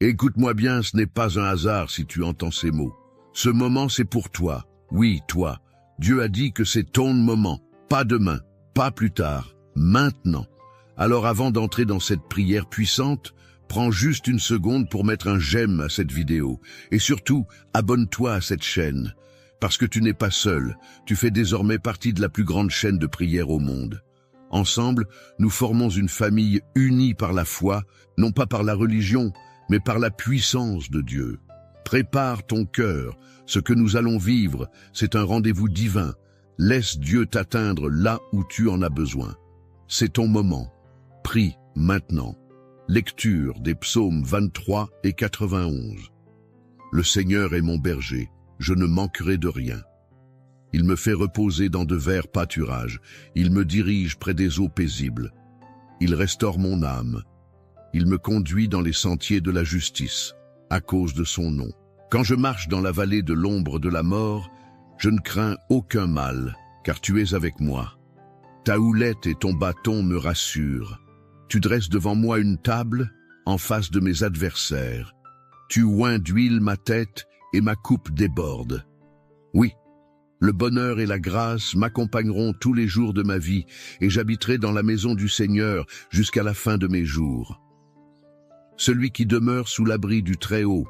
Écoute-moi bien, ce n'est pas un hasard si tu entends ces mots. Ce moment, c'est pour toi. Oui, toi. Dieu a dit que c'est ton moment. Pas demain, pas plus tard, maintenant. Alors avant d'entrer dans cette prière puissante, prends juste une seconde pour mettre un j'aime à cette vidéo. Et surtout, abonne-toi à cette chaîne. Parce que tu n'es pas seul, tu fais désormais partie de la plus grande chaîne de prière au monde. Ensemble, nous formons une famille unie par la foi, non pas par la religion, mais par la puissance de Dieu. Prépare ton cœur, ce que nous allons vivre, c'est un rendez-vous divin. Laisse Dieu t'atteindre là où tu en as besoin. C'est ton moment. Prie maintenant. Lecture des psaumes 23 et 91. Le Seigneur est mon berger, je ne manquerai de rien. Il me fait reposer dans de verts pâturages, il me dirige près des eaux paisibles. Il restaure mon âme. Il me conduit dans les sentiers de la justice, à cause de son nom. Quand je marche dans la vallée de l'ombre de la mort, je ne crains aucun mal, car tu es avec moi. Ta houlette et ton bâton me rassurent. Tu dresses devant moi une table en face de mes adversaires. Tu oins d'huile ma tête et ma coupe déborde. Oui, le bonheur et la grâce m'accompagneront tous les jours de ma vie et j'habiterai dans la maison du Seigneur jusqu'à la fin de mes jours. Celui qui demeure sous l'abri du Très-Haut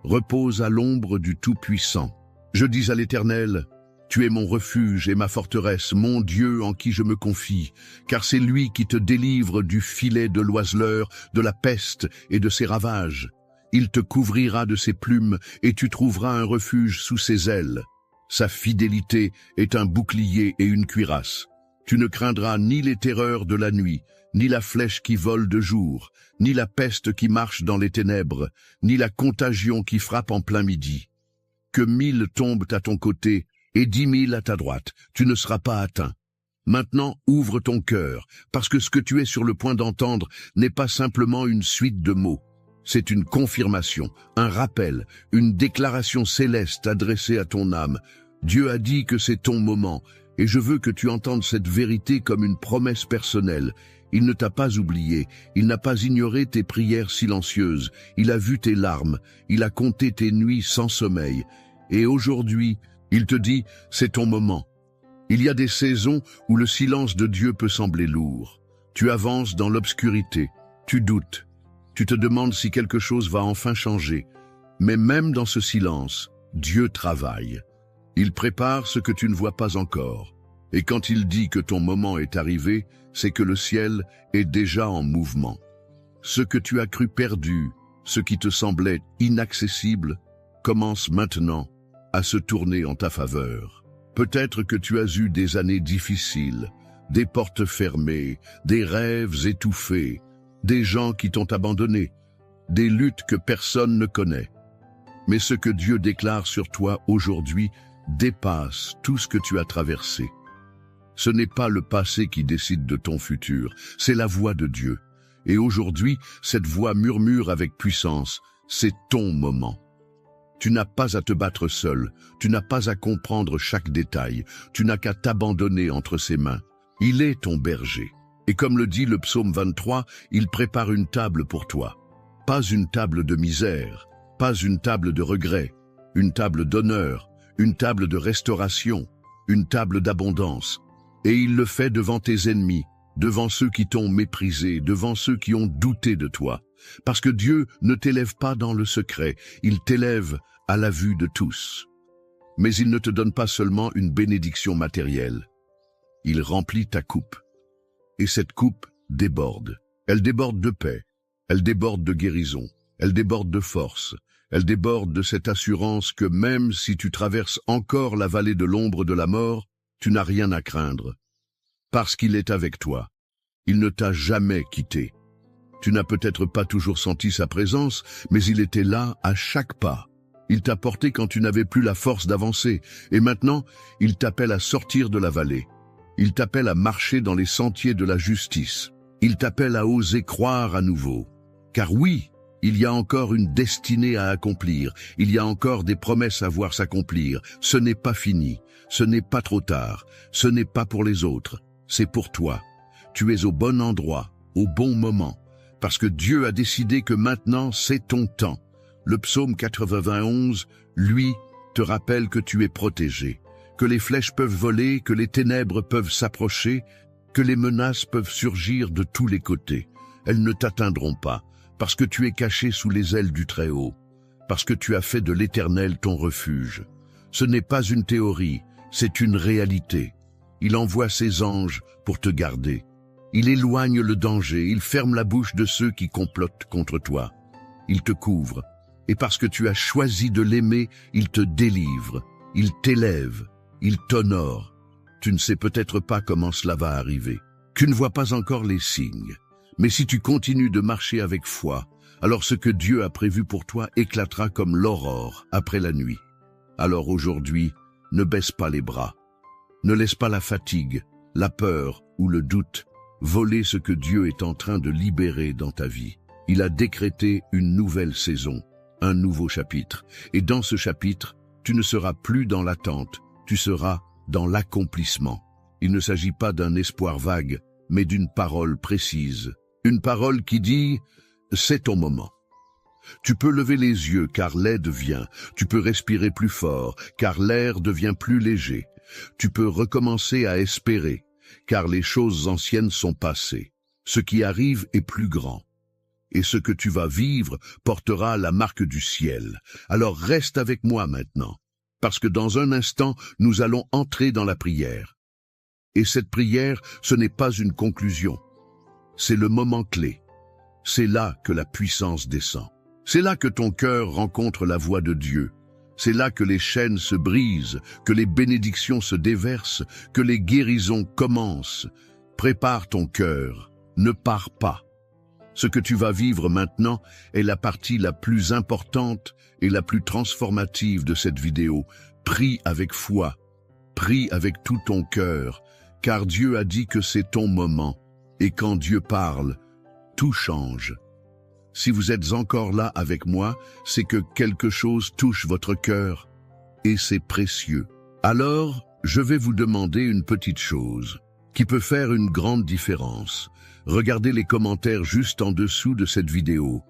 repose à l'ombre du Tout-Puissant. Je dis à l'Éternel, tu es mon refuge et ma forteresse, mon Dieu en qui je me confie, car c'est lui qui te délivre du filet de l'oiseleur, de la peste et de ses ravages. Il te couvrira de ses plumes et tu trouveras un refuge sous ses ailes. Sa fidélité est un bouclier et une cuirasse. Tu ne craindras ni les terreurs de la nuit, ni la flèche qui vole de jour, ni la peste qui marche dans les ténèbres, ni la contagion qui frappe en plein midi. Que 1000 tombent à ton côté et 10 000 à ta droite, tu ne seras pas atteint. Maintenant, ouvre ton cœur, parce que ce que tu es sur le point d'entendre n'est pas simplement une suite de mots. C'est une confirmation, un rappel, une déclaration céleste adressée à ton âme. Dieu a dit que c'est ton moment, et je veux que tu entendes cette vérité comme une promesse personnelle. Il ne t'a pas oublié, il n'a pas ignoré tes prières silencieuses, il a vu tes larmes, il a compté tes nuits sans sommeil. Et aujourd'hui, il te dit, c'est ton moment. Il y a des saisons où le silence de Dieu peut sembler lourd. Tu avances dans l'obscurité, tu doutes. Tu te demandes si quelque chose va enfin changer. Mais même dans ce silence, Dieu travaille. Il prépare ce que tu ne vois pas encore. Et quand il dit que ton moment est arrivé, c'est que le ciel est déjà en mouvement. Ce que tu as cru perdu, ce qui te semblait inaccessible, commence maintenant à se tourner en ta faveur. Peut-être que tu as eu des années difficiles, des portes fermées, des rêves étouffés, des gens qui t'ont abandonné, des luttes que personne ne connaît. Mais ce que Dieu déclare sur toi aujourd'hui dépasse tout ce que tu as traversé. Ce n'est pas le passé qui décide de ton futur, c'est la voix de Dieu. Et aujourd'hui, cette voix murmure avec puissance, c'est ton moment. Tu n'as pas à te battre seul, tu n'as pas à comprendre chaque détail, tu n'as qu'à t'abandonner entre ses mains. Il est ton berger. Et comme le dit le psaume 23, il prépare une table pour toi. Pas une table de misère, pas une table de regret, une table d'honneur, une table de restauration, une table d'abondance. Et il le fait devant tes ennemis, devant ceux qui t'ont méprisé, devant ceux qui ont douté de toi. Parce que Dieu ne t'élève pas dans le secret, il t'élève à la vue de tous. Mais il ne te donne pas seulement une bénédiction matérielle. Il remplit ta coupe. Et cette coupe déborde. Elle déborde de paix, elle déborde de guérison, elle déborde de force, elle déborde de cette assurance que même si tu traverses encore la vallée de l'ombre de la mort, tu n'as rien à craindre. Parce qu'il est avec toi. Il ne t'a jamais quitté. Tu n'as peut-être pas toujours senti sa présence, mais il était là à chaque pas. Il t'a porté quand tu n'avais plus la force d'avancer, et maintenant, il t'appelle à sortir de la vallée. Il t'appelle à marcher dans les sentiers de la justice. Il t'appelle à oser croire à nouveau. Car oui, il y a encore une destinée à accomplir. Il y a encore des promesses à voir s'accomplir. Ce n'est pas fini. Ce n'est pas trop tard. Ce n'est pas pour les autres. C'est pour toi. Tu es au bon endroit, au bon moment. parce que Dieu a décidé que maintenant c'est ton temps. Le psaume 91, lui, te rappelle que tu es protégé, que les flèches peuvent voler, que les ténèbres peuvent s'approcher, que les menaces peuvent surgir de tous les côtés. Elles ne t'atteindront pas, parce que tu es caché sous les ailes du Très-Haut, parce que tu as fait de l'Éternel ton refuge. Ce n'est pas une théorie, c'est une réalité. Il envoie ses anges pour te garder. Il éloigne le danger, il ferme la bouche de ceux qui complotent contre toi. Il te couvre, et parce que tu as choisi de l'aimer, il te délivre, il t'élève, il t'honore. Tu ne sais peut-être pas comment cela va arriver. Tu ne vois pas encore les signes. Mais si tu continues de marcher avec foi, alors ce que Dieu a prévu pour toi éclatera comme l'aurore après la nuit. Alors aujourd'hui, ne baisse pas les bras. Ne laisse pas la fatigue, la peur ou le doute voler ce que Dieu est en train de libérer dans ta vie. Il a décrété une nouvelle saison, un nouveau chapitre. Et dans ce chapitre, tu ne seras plus dans l'attente, tu seras dans l'accomplissement. Il ne s'agit pas d'un espoir vague, mais d'une parole précise. Une parole qui dit « c'est ton moment ». Tu peux lever les yeux car l'aide vient. Tu peux respirer plus fort car l'air devient plus léger. Tu peux recommencer à espérer car les choses anciennes sont passées. Ce qui arrive est plus grand. Et ce que tu vas vivre portera la marque du ciel. Alors reste avec moi maintenant, parce que dans un instant, nous allons entrer dans la prière. Et cette prière, ce n'est pas une conclusion. C'est le moment clé. C'est là que la puissance descend. C'est là que ton cœur rencontre la voix de Dieu. C'est là que les chaînes se brisent, que les bénédictions se déversent, que les guérisons commencent. Prépare ton cœur, ne pars pas. Ce que tu vas vivre maintenant est la partie la plus importante et la plus transformative de cette vidéo. Prie avec foi, prie avec tout ton cœur, car Dieu a dit que c'est ton moment. Et quand Dieu parle, tout change. Si vous êtes encore là avec moi, c'est que quelque chose touche votre cœur, et c'est précieux. Alors, je vais vous demander une petite chose, qui peut faire une grande différence. Regardez les commentaires juste en dessous de cette vidéo.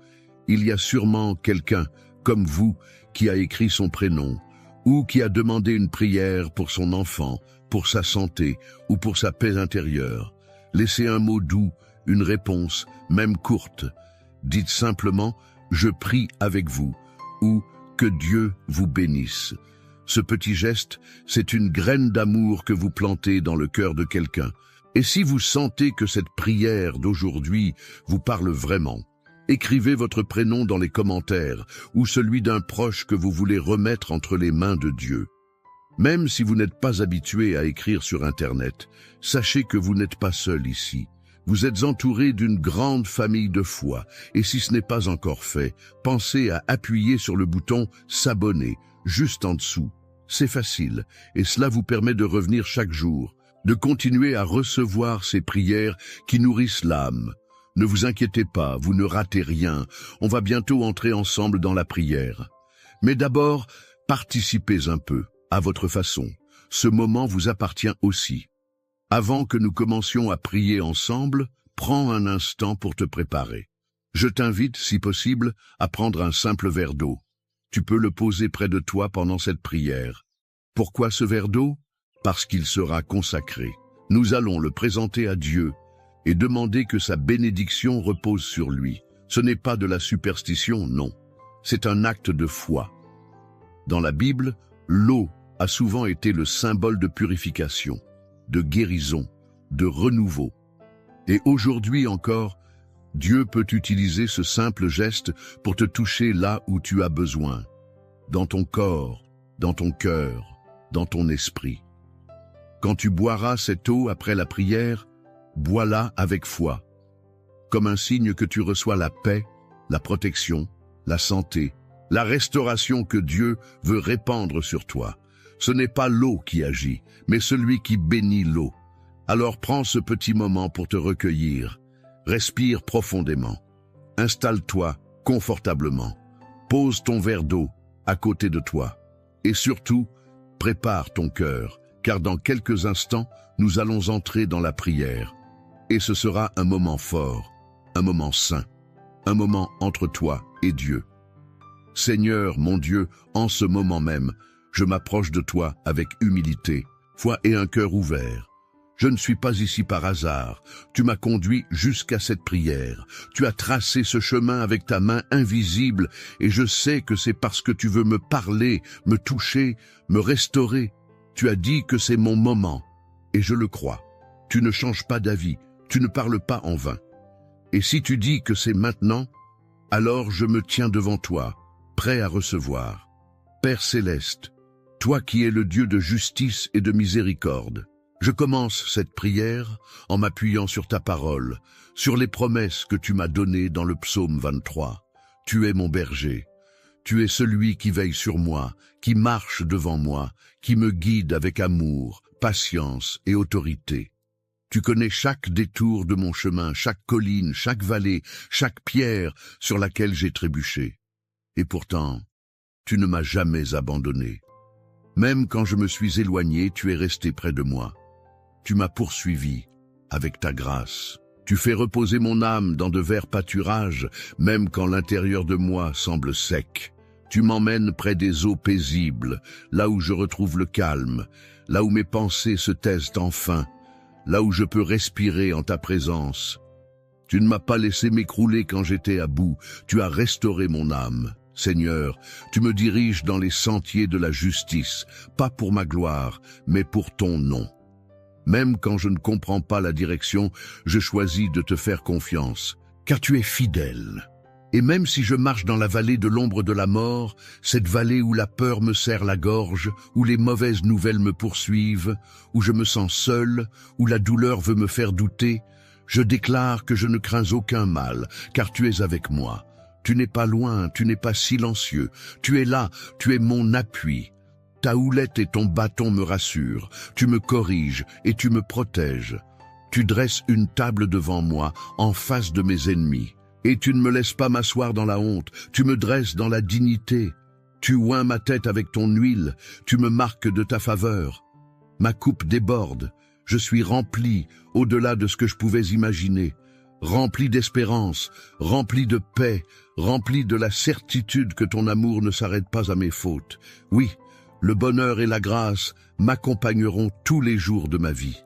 Il y a sûrement quelqu'un, comme vous, qui a écrit son prénom, ou qui a demandé une prière pour son enfant, pour sa santé, ou pour sa paix intérieure. Laissez un mot doux, une réponse, même courte. Dites simplement « Je prie avec vous » ou « Que Dieu vous bénisse ». Ce petit geste, c'est une graine d'amour que vous plantez dans le cœur de quelqu'un. Et si vous sentez que cette prière d'aujourd'hui vous parle vraiment, écrivez votre prénom dans les commentaires ou celui d'un proche que vous voulez remettre entre les mains de Dieu. Même si vous n'êtes pas habitué à écrire sur Internet, sachez que vous n'êtes pas seul ici. Vous êtes entouré d'une grande famille de foi, et si ce n'est pas encore fait, pensez à appuyer sur le bouton « S'abonner » juste en dessous. C'est facile, et cela vous permet de revenir chaque jour, de continuer à recevoir ces prières qui nourrissent l'âme. Ne vous inquiétez pas, vous ne ratez rien, on va bientôt entrer ensemble dans la prière. Mais d'abord, participez un peu, à votre façon. Ce moment vous appartient aussi. Avant que nous commencions à prier ensemble, prends un instant pour te préparer. Je t'invite, si possible, à prendre un simple verre d'eau. Tu peux le poser près de toi pendant cette prière. Pourquoi ce verre d'eau? Parce qu'il sera consacré. Nous allons le présenter à Dieu et demander que sa bénédiction repose sur lui. Ce n'est pas de la superstition, non. C'est un acte de foi. Dans la Bible, l'eau a souvent été le symbole de purification, de guérison, de renouveau. Et aujourd'hui encore, Dieu peut utiliser ce simple geste pour te toucher là où tu as besoin, dans ton corps, dans ton cœur, dans ton esprit. Quand tu boiras cette eau après la prière, bois-la avec foi, comme un signe que tu reçois la paix, la protection, la santé, la restauration que Dieu veut répandre sur toi. Ce n'est pas l'eau qui agit, mais celui qui bénit l'eau. Alors prends ce petit moment pour te recueillir. Respire profondément. Installe-toi confortablement. Pose ton verre d'eau à côté de toi. Et surtout, prépare ton cœur, car dans quelques instants, nous allons entrer dans la prière. Et ce sera un moment fort, un moment saint. un moment entre toi et Dieu. Seigneur, mon Dieu, en ce moment même, je m'approche de toi avec humilité, foi et un cœur ouvert. Je ne suis pas ici par hasard. Tu m'as conduit jusqu'à cette prière. Tu as tracé ce chemin avec ta main invisible et je sais que c'est parce que tu veux me parler, me toucher, me restaurer. Tu as dit que c'est mon moment et je le crois. Tu ne changes pas d'avis, tu ne parles pas en vain. Et si tu dis que c'est maintenant, alors je me tiens devant toi, prêt à recevoir. Père céleste, toi qui es le Dieu de justice et de miséricorde, je commence cette prière en m'appuyant sur ta parole, sur les promesses que tu m'as données dans le psaume 23. Tu es mon berger. Tu es celui qui veille sur moi, qui marche devant moi, qui me guide avec amour, patience et autorité. Tu connais chaque détour de mon chemin, chaque colline, chaque vallée, chaque pierre sur laquelle j'ai trébuché. Et pourtant, tu ne m'as jamais abandonné. Même quand je me suis éloigné, tu es resté près de moi. Tu m'as poursuivi avec ta grâce. Tu fais reposer mon âme dans de verts pâturages, même quand l'intérieur de moi semble sec. Tu m'emmènes près des eaux paisibles, là où je retrouve le calme, là où mes pensées se taisent enfin, là où je peux respirer en ta présence. Tu ne m'as pas laissé m'écrouler quand j'étais à bout, tu as restauré mon âme. Seigneur, tu me diriges dans les sentiers de la justice, pas pour ma gloire, mais pour ton nom. Même quand je ne comprends pas la direction, je choisis de te faire confiance, car tu es fidèle. Et même si je marche dans la vallée de l'ombre de la mort, cette vallée où la peur me serre la gorge, où les mauvaises nouvelles me poursuivent, où je me sens seul, où la douleur veut me faire douter, je déclare que je ne crains aucun mal, car tu es avec moi. Tu n'es pas loin, tu n'es pas silencieux, tu es là, tu es mon appui. Ta houlette et ton bâton me rassurent, tu me corriges et tu me protèges. Tu dresses une table devant moi, en face de mes ennemis. Et tu ne me laisses pas m'asseoir dans la honte, tu me dresses dans la dignité. Tu oins ma tête avec ton huile, tu me marques de ta faveur. Ma coupe déborde, je suis rempli au-delà de ce que je pouvais imaginer. Rempli d'espérance, rempli de paix, rempli de la certitude que ton amour ne s'arrête pas à mes fautes. Oui, le bonheur et la grâce m'accompagneront tous les jours de ma vie.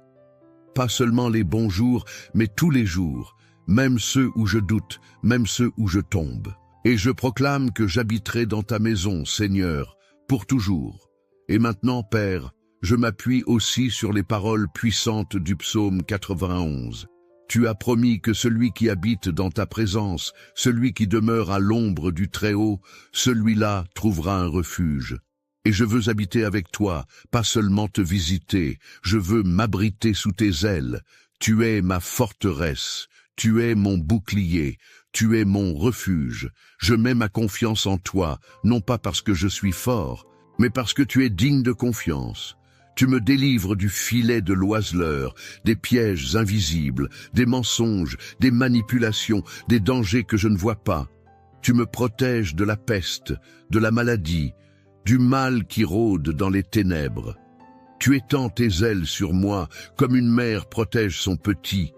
Pas seulement les bons jours, mais tous les jours, même ceux où je doute, même ceux où je tombe. Et je proclame que j'habiterai dans ta maison, Seigneur, pour toujours. Et maintenant, Père, je m'appuie aussi sur les paroles puissantes du psaume 91. Tu as promis que celui qui habite dans ta présence, celui qui demeure à l'ombre du Très-Haut, celui-là trouvera un refuge. Et je veux habiter avec toi, pas seulement te visiter, je veux m'abriter sous tes ailes. Tu es ma forteresse, tu es mon bouclier, tu es mon refuge. Je mets ma confiance en toi, non pas parce que je suis fort, mais parce que tu es digne de confiance. Tu me délivres du filet de l'oiseleur, des pièges invisibles, des mensonges, des manipulations, des dangers que je ne vois pas. Tu me protèges de la peste, de la maladie, du mal qui rôde dans les ténèbres. Tu étends tes ailes sur moi comme une mère protège son petit.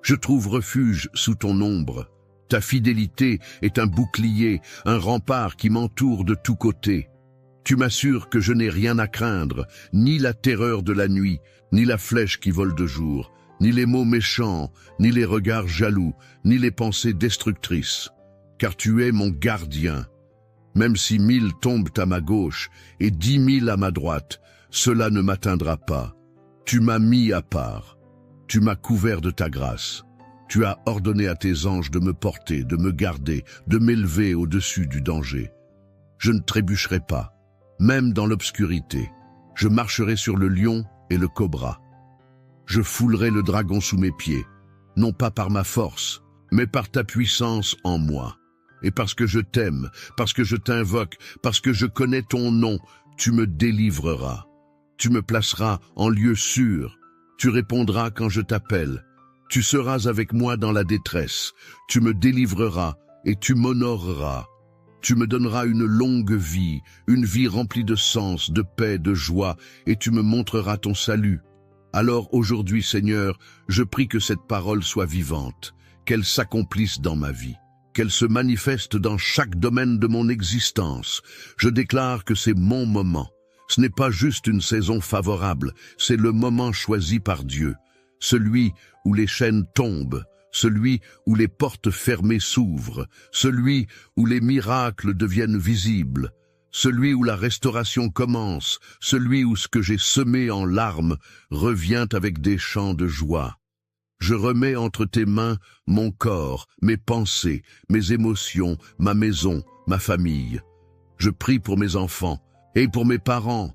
Je trouve refuge sous ton ombre. Ta fidélité est un bouclier, un rempart qui m'entoure de tous côtés. Tu m'assures que je n'ai rien à craindre, ni la terreur de la nuit, ni la flèche qui vole de jour, ni les mots méchants, ni les regards jaloux, ni les pensées destructrices. Car tu es mon gardien. Même si 1000 tombent à ma gauche et 10 000 à ma droite, cela ne m'atteindra pas. Tu m'as mis à part. Tu m'as couvert de ta grâce. Tu as ordonné à tes anges de me porter, de me garder, de m'élever au-dessus du danger. Je ne trébucherai pas, même dans l'obscurité. Je marcherai sur le lion et le cobra. Je foulerai le dragon sous mes pieds, non pas par ma force, mais par ta puissance en moi. Et parce que je t'aime, parce que je t'invoque, parce que je connais ton nom, tu me délivreras. Tu me placeras en lieu sûr. Tu répondras quand je t'appelle. Tu seras avec moi dans la détresse. Tu me délivreras et tu m'honoreras. Tu me donneras une longue vie, une vie remplie de sens, de paix, de joie, et tu me montreras ton salut. Alors aujourd'hui, Seigneur, je prie que cette parole soit vivante, qu'elle s'accomplisse dans ma vie. qu'elle se manifeste dans chaque domaine de mon existence. Je déclare que c'est mon moment. Ce n'est pas juste une saison favorable, c'est le moment choisi par Dieu. Celui où les chaînes tombent, celui où les portes fermées s'ouvrent, celui où les miracles deviennent visibles, celui où la restauration commence, celui où ce que j'ai semé en larmes revient avec des chants de joie. Je remets entre tes mains mon corps, mes pensées, mes émotions, ma maison, ma famille. Je prie pour mes enfants et pour mes parents,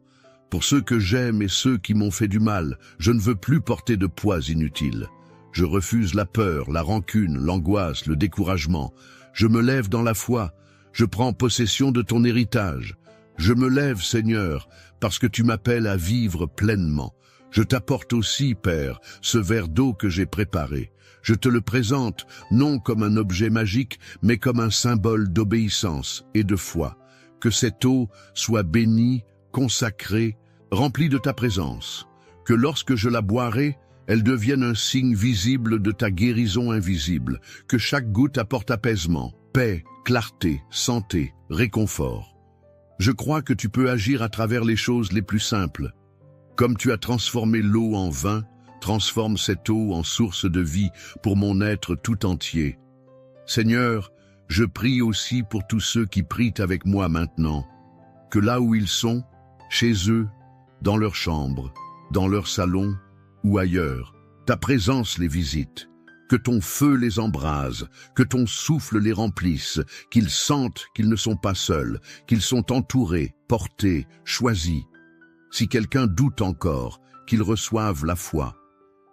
pour ceux que j'aime et ceux qui m'ont fait du mal. Je ne veux plus porter de poids inutiles. Je refuse la peur, la rancune, l'angoisse, le découragement. Je me lève dans la foi. Je prends possession de ton héritage. Je me lève, Seigneur, parce que tu m'appelles à vivre pleinement. Je t'apporte aussi, Père, ce verre d'eau que j'ai préparé. Je te le présente, non comme un objet magique, mais comme un symbole d'obéissance et de foi. Que cette eau soit bénie, consacrée, remplie de ta présence. Que lorsque je la boirai, elle devienne un signe visible de ta guérison invisible. Que chaque goutte apporte apaisement, paix, clarté, santé, réconfort. Je crois que tu peux agir à travers les choses les plus simples. Comme tu as transformé l'eau en vin, transforme cette eau en source de vie pour mon être tout entier. Seigneur, je prie aussi pour tous ceux qui prient avec moi maintenant, que là où ils sont, chez eux, dans leur chambre, dans leur salon ou ailleurs, ta présence les visite, que ton feu les embrase, que ton souffle les remplisse, qu'ils sentent qu'ils ne sont pas seuls, qu'ils sont entourés, portés, choisis. Si quelqu'un doute encore, qu'il reçoive la foi.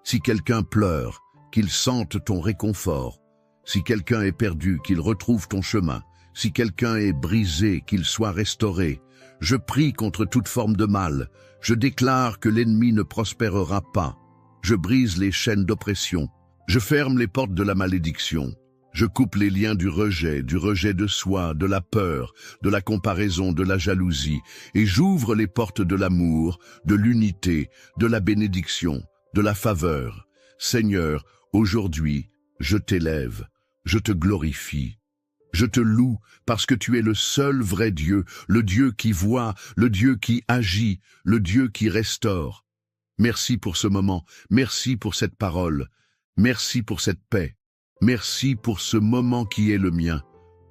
Si quelqu'un pleure, qu'il sente ton réconfort. Si quelqu'un est perdu, qu'il retrouve ton chemin. Si quelqu'un est brisé, qu'il soit restauré. Je prie contre toute forme de mal. Je déclare que l'ennemi ne prospérera pas. Je brise les chaînes d'oppression. Je ferme les portes de la malédiction. Je coupe les liens du rejet de soi, de la peur, de la comparaison, de la jalousie, et j'ouvre les portes de l'amour, de l'unité, de la bénédiction, de la faveur. Seigneur, aujourd'hui, je t'élève, je te glorifie. Je te loue parce que tu es le seul vrai Dieu, le Dieu qui voit, le Dieu qui agit, le Dieu qui restaure. Merci pour ce moment, merci pour cette parole, merci pour cette paix. Merci pour ce moment qui est le mien.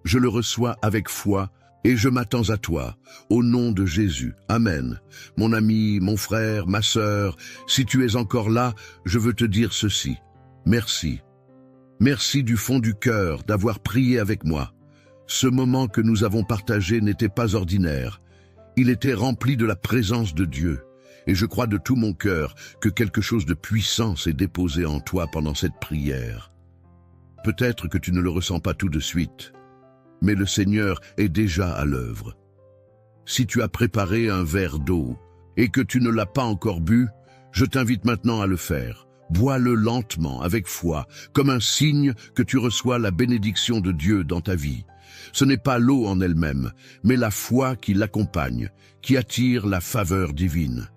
Je le reçois avec foi et je m'attends à toi. Au nom de Jésus. Amen. Mon ami, mon frère, ma sœur, si tu es encore là, je veux te dire ceci. Merci. Merci du fond du cœur d'avoir prié avec moi. Ce moment que nous avons partagé n'était pas ordinaire. Il était rempli de la présence de Dieu. Et je crois de tout mon cœur que quelque chose de puissant s'est déposé en toi pendant cette prière. Peut-être que tu ne le ressens pas tout de suite, mais le Seigneur est déjà à l'œuvre. Si tu as préparé un verre d'eau et que tu ne l'as pas encore bu, je t'invite maintenant à le faire. Bois-le lentement, avec foi, comme un signe que tu reçois la bénédiction de Dieu dans ta vie. Ce n'est pas l'eau en elle-même, mais la foi qui l'accompagne, qui attire la faveur divine.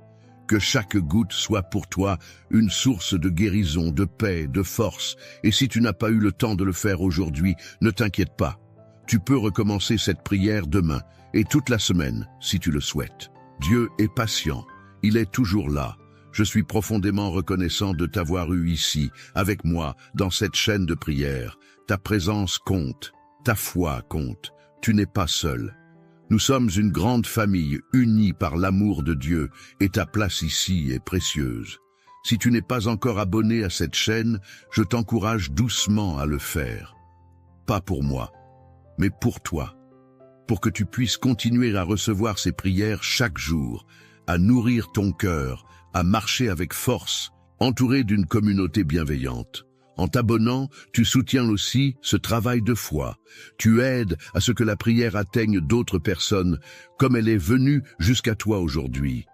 Que chaque goutte soit pour toi une source de guérison, de paix, de force. Et si tu n'as pas eu le temps de le faire aujourd'hui, ne t'inquiète pas. Tu peux recommencer cette prière demain et toute la semaine, si tu le souhaites. Dieu est patient. Il est toujours là. Je suis profondément reconnaissant de t'avoir eu ici, avec moi, dans cette chaîne de prière. Ta présence compte. Ta foi compte. Tu n'es pas seul. Nous sommes une grande famille, unie par l'amour de Dieu, et ta place ici est précieuse. Si tu n'es pas encore abonné à cette chaîne, je t'encourage doucement à le faire. Pas pour moi, mais pour toi. Pour que tu puisses continuer à recevoir ces prières chaque jour, à nourrir ton cœur, à marcher avec force, entouré d'une communauté bienveillante. En t'abonnant, tu soutiens aussi ce travail de foi. Tu aides à ce que la prière atteigne d'autres personnes comme elle est venue jusqu'à toi aujourd'hui.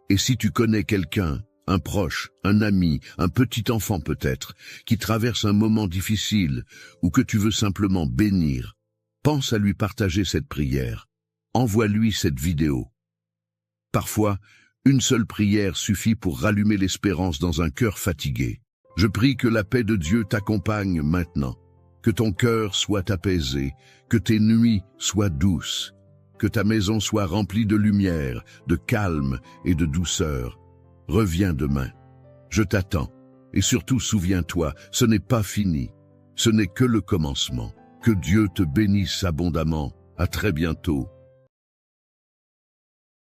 Et si tu connais quelqu'un, un proche, un ami, un petit enfant peut-être, qui traverse un moment difficile ou que tu veux simplement bénir, pense à lui partager cette prière. Envoie-lui cette vidéo. Parfois, une seule prière suffit pour rallumer l'espérance dans un cœur fatigué. Je prie que la paix de Dieu t'accompagne maintenant. Que ton cœur soit apaisé, que tes nuits soient douces, que ta maison soit remplie de lumière, de calme et de douceur. Reviens demain. Je t'attends. Et surtout, souviens-toi, ce n'est pas fini. Ce n'est que le commencement. Que Dieu te bénisse abondamment. À très bientôt.